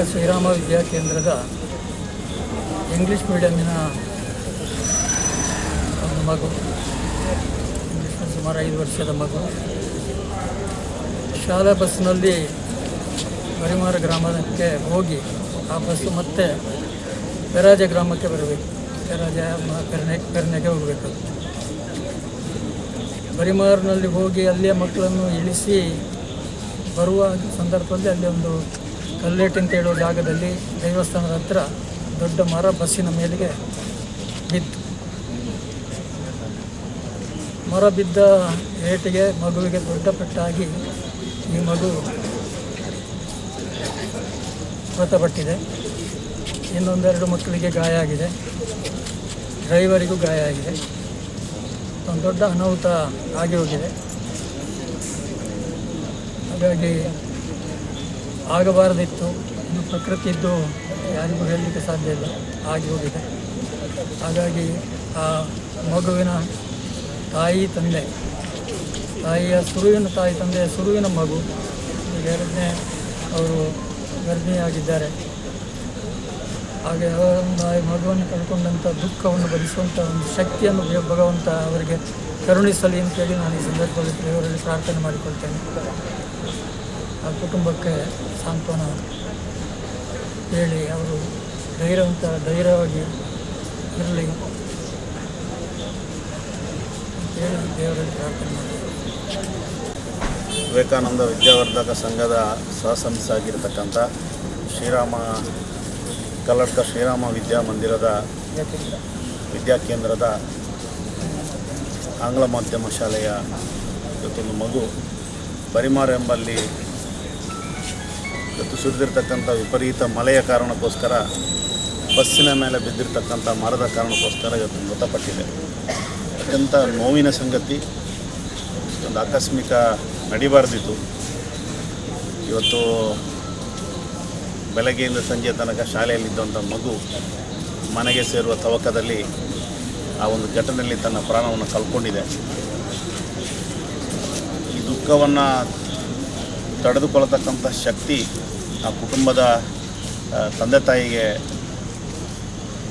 Shriram ವಿದ್ಯಾಕೇಂದ್ರದ English ಮೀಡಿಯಮಿನ ಒಂದು ಮಗು, ಸುಮಾರು 5 ವರ್ಷದ ಮಗು ಶಾಲಾ ಬಸ್ಸಿನಲ್ಲಿ ಬರಿಮಾರ ಗ್ರಾಮಕ್ಕೆ ಹೋಗಿ ಆ ಬಸ್ಸು ಮತ್ತೆ ಪೆರಾಜೆ ಗ್ರಾಮಕ್ಕೆ ಬರಬೇಕು. ಪೆರ್ನೆಗೆ ಹೋಗಬೇಕು. ಬರಿಮಾರಿನಲ್ಲಿ ಹೋಗಿ ಅಲ್ಲಿಯ ಮಕ್ಕಳನ್ನು ಇಳಿಸಿ ಬರುವ ಸಂದರ್ಭದಲ್ಲಿ ಅಲ್ಲಿ ಒಂದು ಕಲ್ಲೇಟು ಅಂತ ಹೇಳೋ ಜಾಗದಲ್ಲಿ ದೇವಸ್ಥಾನದ ಹತ್ರ ದೊಡ್ಡ ಮರ ಬಸ್ಸಿನ ಮೇಲೆಗೆ ಬಿತ್ತು. ಮರ ಬಿದ್ದ ಏಟಿಗೆ ಮಗುವಿಗೆ ದೊಡ್ಡ ಪೆಟ್ಟಾಗಿ ಈ ಮಗು ಮೃತಪಟ್ಟಿದೆ. ಇನ್ನೊಂದೆರಡು ಮಕ್ಕಳಿಗೆ ಗಾಯ ಆಗಿದೆ, ಡ್ರೈವರಿಗೂ ಗಾಯ ಆಗಿದೆ. ಒಂದು ದೊಡ್ಡ ಅನಾಹುತ ಆಗಿ ಹೋಗಿದೆ. ಹಾಗಾಗಿ ಆಗಬಾರದಿತ್ತು. ಇನ್ನು ಪ್ರಕೃತಿದ್ದು ಯಾರಿಗೂ ಹೇಳಲಿಕ್ಕೆ ಸಾಧ್ಯ ಇಲ್ಲ, ಆಗಿ ಹೋಗಿದೆ. ಹಾಗಾಗಿ ಆ ಮಗುವಿನ ತಾಯಿ ತಂದೆ, ಸುರುವಿನ ಮಗು, ಈಗ 2ನೇ ಅವರು ಗರ್ಭಿಣಿಯಾಗಿದ್ದಾರೆ. ಹಾಗೆ ಮಗುವನ್ನು ಕಳ್ಕೊಂಡಂಥ ದುಃಖವನ್ನು ಭರಿಸುವಂಥ ಒಂದು ಶಕ್ತಿಯನ್ನು ಭಗವಂತ ಅವರಿಗೆ ಕರುಣಿಸಲಿ ಅಂತೇಳಿ ನಾನು ಈ ಸಂದರ್ಭದಲ್ಲಿ ದೇವರಲ್ಲಿ ಪ್ರಾರ್ಥನೆ ಮಾಡಿಕೊಳ್ತೇನೆ. ಆ ಕುಟುಂಬಕ್ಕೆ ಸಾಂತ್ವನ ಹೇಳಿ ಅವರು ಧೈರ್ಯವಾಗಿ ಇರಲಿ ಅಂತೇಳಿ ದೇವರಲ್ಲಿ ಪ್ರಾರ್ಥನೆ ಮಾಡ್ತೇನೆ. ವಿವೇಕಾನಂದ ವಿದ್ಯಾವರ್ಧಕ ಸಂಘದ ಸಹಸಂಸ್ಥೆಯಾಗಿರ್ತಕ್ಕಂಥ ಕಲ್ಲಡ್ಕ ಶ್ರೀರಾಮ ವಿದ್ಯಾಮಂದಿರದ ವಿದ್ಯಾಕೇಂದ್ರದ ಆಂಗ್ಲ ಮಾಧ್ಯಮ ಶಾಲೆಯ ಇವತ್ತೊಂದು ಮಗು ಬರಿಮಾರು ಎಂಬಲ್ಲಿ ಇವತ್ತು ಸುರಿದಿರ್ತಕ್ಕಂಥ ವಿಪರೀತ ಮಳೆಯ ಕಾರಣಕ್ಕೋಸ್ಕರ ಬಸ್ಸಿನ ಮೇಲೆ ಬಿದ್ದಿರ್ತಕ್ಕಂಥ ಮರದ ಕಾರಣಕ್ಕೋಸ್ಕರ ಇವತ್ತು ಮೃತಪಟ್ಟಿದೆ. ಅತ್ಯಂತ ನೋವಿನ ಸಂಗತಿ. ಒಂದು ಆಕಸ್ಮಿಕ ನಡಿಬಾರ್ದಿತ್ತು. ಇವತ್ತು ಬೆಳಗ್ಗೆಯಿಂದ ಸಂಜೆ ತನಕ ಶಾಲೆಯಲ್ಲಿದ್ದಂಥ ಮಗು ಮನೆಗೆ ಸೇರುವ ತವಕದಲ್ಲಿ ಆ ಒಂದು ಘಟನೆಯಲ್ಲಿ ತನ್ನ ಪ್ರಾಣವನ್ನು ಕಳ್ಕೊಂಡಿದೆ. ಈ ದುಃಖವನ್ನು ತಡೆದುಕೊಳ್ಳತಕ್ಕಂಥ ಶಕ್ತಿ ಆ ಕುಟುಂಬದ ತಂದೆ ತಾಯಿಗೆ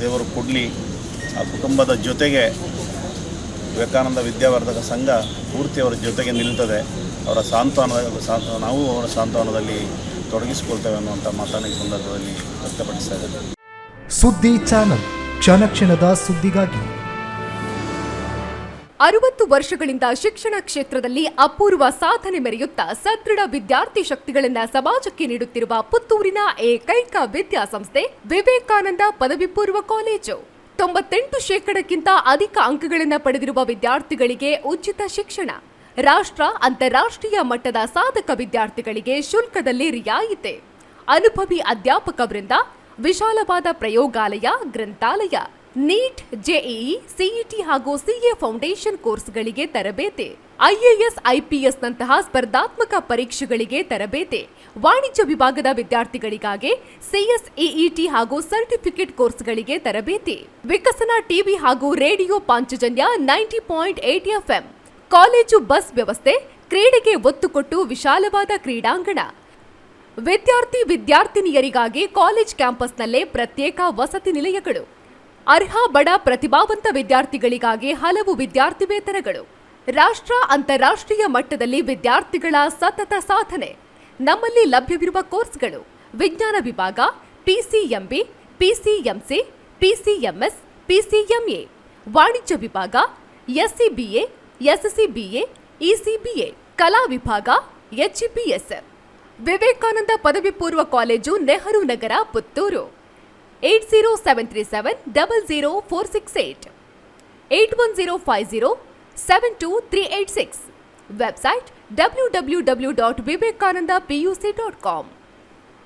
ದೇವರು ಕೊಡಲಿ. ಆ ಕುಟುಂಬದ ಜೊತೆಗೆ ವಿವೇಕಾನಂದ ವಿದ್ಯಾವರ್ಧಕ ಸಂಘ ಪೂರ್ತಿ ಅವರ ಜೊತೆಗೆ ನಿಲ್ತದೆ. ಅವರ ನಾವು ಅವರ ಸಾಂತ್ವನದಲ್ಲಿ ತೊಡಗಿಸಿಕೊಳ್ತೇವೆ ಅನ್ನುವಂಥ ಮಾತನ್ನು ಈ ಸಂದರ್ಭದಲ್ಲಿ ವ್ಯಕ್ತಪಡಿಸ್ತಾ ಇದ್ದಾರೆ. ಸುದ್ದಿ ಚಾನಲ್, ಕ್ಷಣ ಕ್ಷಣದ ಸುದ್ದಿಗಾಗಿ. 60 ವರ್ಷಗಳಿಂದ ಶಿಕ್ಷಣ ಕ್ಷೇತ್ರದಲ್ಲಿ ಅಪೂರ್ವ ಸಾಧನೆ ಮೆರೆಯುತ್ತಾ ಸದೃಢ ವಿದ್ಯಾರ್ಥಿ ಶಕ್ತಿಗಳನ್ನು ಸಮಾಜಕ್ಕೆ ನೀಡುತ್ತಿರುವ ಪುತ್ತೂರಿನ ಏಕೈಕ ವಿದ್ಯಾಸಂಸ್ಥೆ ವಿವೇಕಾನಂದ ಪದವಿ ಪೂರ್ವ ಕಾಲೇಜು. 98% ಅಧಿಕ ಅಂಕಗಳನ್ನು ಪಡೆದಿರುವ ವಿದ್ಯಾರ್ಥಿಗಳಿಗೆ ಉಚಿತ ಶಿಕ್ಷಣ, ರಾಷ್ಟ್ರ ಅಂತಾರಾಷ್ಟ್ರೀಯ ಮಟ್ಟದ ಸಾಧಕ ವಿದ್ಯಾರ್ಥಿಗಳಿಗೆ ಶುಲ್ಕದಲ್ಲಿ ರಿಯಾಯಿತಿ, ಅನುಭವಿ ಅಧ್ಯಾಪಕ ವೃಂದ, ವಿಶಾಲವಾದ ಪ್ರಯೋಗಾಲಯ, ಗ್ರಂಥಾಲಯ, ನೀಟ್, ಜೆಇಇ, ಸಿಇಟಿ ಹಾಗೂ ಸಿಎ ಫೌಂಡೇಶನ್ ಕೋರ್ಸ್ಗಳಿಗೆ ತರಬೇತಿ, ಐಎಎಸ್, ಐಪಿಎಸ್ ನಂತಹ ಸ್ಪರ್ಧಾತ್ಮಕ ಪರೀಕ್ಷೆಗಳಿಗೆ ತರಬೇತಿ, ವಾಣಿಜ್ಯ ವಿಭಾಗದ ವಿದ್ಯಾರ್ಥಿಗಳಿಗಾಗಿ ಸಿಎಸ್ಇಇಟಿ ಹಾಗೂ ಸರ್ಟಿಫಿಕೇಟ್ ಕೋರ್ಸ್ಗಳಿಗೆ ತರಬೇತಿ, ವಿಕಸನ ಟಿವಿ ಹಾಗೂ radio Panchajanya 90.8 FM, college bus ವ್ಯವಸ್ಥೆ, ಕ್ರೀಡೆಗೆ ಒತ್ತು ಕೊಟ್ಟು ವಿಶಾಲವಾದ ಕ್ರೀಡಾಂಗಣ, ವಿದ್ಯಾರ್ಥಿನಿಯರಿಗಾಗಿ ಕಾಲೇಜ್ ಕ್ಯಾಂಪಸ್ನಲ್ಲೇ ಪ್ರತ್ಯೇಕ ವಸತಿ ನಿಲಯಗಳು, ಅರ್ಹ ಬಡ ಪ್ರತಿಭಾವಂತ ವಿದ್ಯಾರ್ಥಿಗಳಿಗಾಗಿ ಹಲವು ವಿದ್ಯಾರ್ಥಿ ವೇತನಗಳು, ರಾಷ್ಟ್ರ ಅಂತಾರಾಷ್ಟ್ರೀಯ ಮಟ್ಟದಲ್ಲಿ ವಿದ್ಯಾರ್ಥಿಗಳ ಸತತ ಸಾಧನೆ. ನಮ್ಮಲ್ಲಿ ಲಭ್ಯವಿರುವ ಕೋರ್ಸ್ಗಳು: ವಿಜ್ಞಾನ ವಿಭಾಗ, ಪಿಸಿಎಂಬಿ, ಪಿಸಿಎಂಸಿ, ಪಿಸಿಎಂಎಸ್, ಪಿಸಿಎಂಎ, ವಾಣಿಜ್ಯ ವಿಭಾಗ, ಎಸ್ಸಿಬಿಎ, ಎಸ್ಸಿಬಿಎ, ಇಸಿಬಿಎ, ಕಲಾ ವಿಭಾಗ, ಎಚ್ಇಪಿಎಸ್. ವಿವೇಕಾನಂದ ಪದವಿ ಪೂರ್ವ college, Nehru Nagar, Puttur. 80737 00468 81050 72386. Website www.vivekanandapuc.com.